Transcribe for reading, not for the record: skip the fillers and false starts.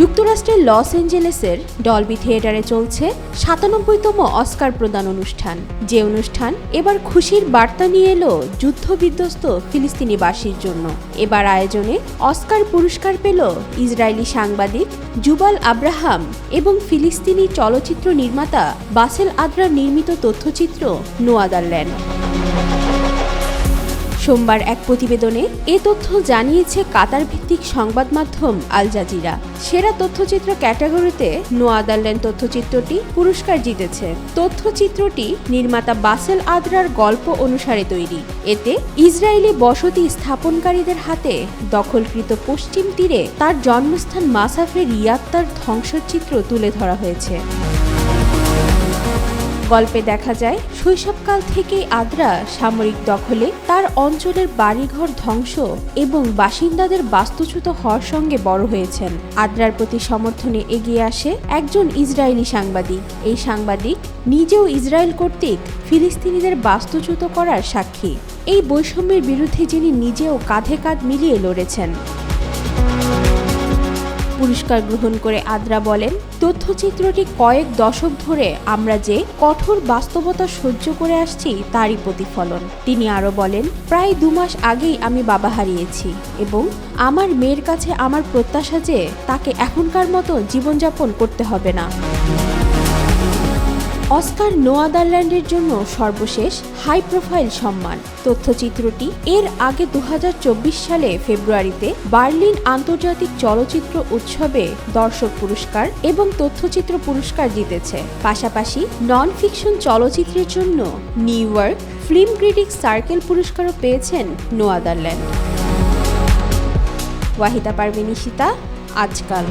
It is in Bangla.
যুক্তরাষ্ট্রের লস অ্যাঞ্জেলেসের ডলবি থিয়েটারে চলছে ৯৭তম অস্কার প্রদান অনুষ্ঠান। যে অনুষ্ঠান এবার খুশির বার্তা নিয়ে এলো যুদ্ধবিধ্বস্ত ফিলিস্তিনিবাসীর জন্য। এবার আয়োজনে অস্কার পুরস্কার পেল ইসরায়েলি সাংবাদিক জুবাল আব্রাহাম এবং ফিলিস্তিনি চলচ্চিত্র নির্মাতা বাসেল আদ্রার নির্মিত তথ্যচিত্র নোয়াদারল্যান্ড। সোমবার এক প্রতিবেদনে এ তথ্য জানিয়েছে কাতার ভিত্তিক সংবাদ মাধ্যম আল জাজিরা। সেরা তথ্যচিত্র ক্যাটাগরিতে নোয়াদারল্যান্ড তথ্যচিত্রটি পুরস্কার জিতেছে। তথ্যচিত্রটি নির্মাতা বাসেল আদ্রার গল্প অনুসারে তৈরি। এতে ইসরায়েলি বসতি স্থাপনকারীদের হাতে দখলকৃত পশ্চিম তীরে তার জন্মস্থান মাসাফের ইয়াত্তার ধ্বংসের চিত্র তুলে ধরা হয়েছে। গল্পে দেখা যায় শৈশবকাল থেকেই আদ্রা সামরিক দখলে তার অঞ্চলের বাড়িঘর ধ্বংস এবং বাসিন্দাদের বাস্তুচ্যুত হওয়ার সঙ্গে বড় হয়েছেন। আদ্রার প্রতি সমর্থনে এগিয়ে আসে একজন ইসরায়েলি সাংবাদিক। এই সাংবাদিক নিজেও ইসরায়েল কর্তৃক ফিলিস্তিনিদের বাস্তুচ্যুত করার সাক্ষী। এই বৈষম্যের বিরুদ্ধে যিনি নিজেও কাঁধে কাঁধ মিলিয়ে লড়েছেন। পুরস্কার গ্রহণ করে আদ্রা বলেন, তথ্যচিত্রটি কয়েক দশক ধরে আমরা যে কঠোর বাস্তবতা সহ্য করে আসছি তারই প্রতিফলন। তিনি আরও বলেন, প্রায় ২ মাস আগেই আমি বাবা হারিয়েছি এবং আমার মেয়ের কাছে আমার প্রত্যাশা যে তাকে এখনকার মতো জীবনযাপন করতে হবে না। অস্কার নোয়াদারল্যান্ডের জন্য সর্বশেষ হাই প্রোফাইল সম্মান। তথ্যচিত্রটি এর আগে ২০২৪ সালে ফেব্রুয়ারিতে বার্লিন আন্তর্জাতিক চলচ্চিত্র উৎসবে দর্শক পুরস্কার এবং তথ্যচিত্র পুরস্কার জিতেছে। পাশাপাশি নন ফিকশন চলচ্চিত্রের জন্য new York film critics circle পুরস্কারও পেয়েছেন নোয়াদারল্যান্ড। ওয়াহিদা পারভীন ঈশিতা, আজকাল।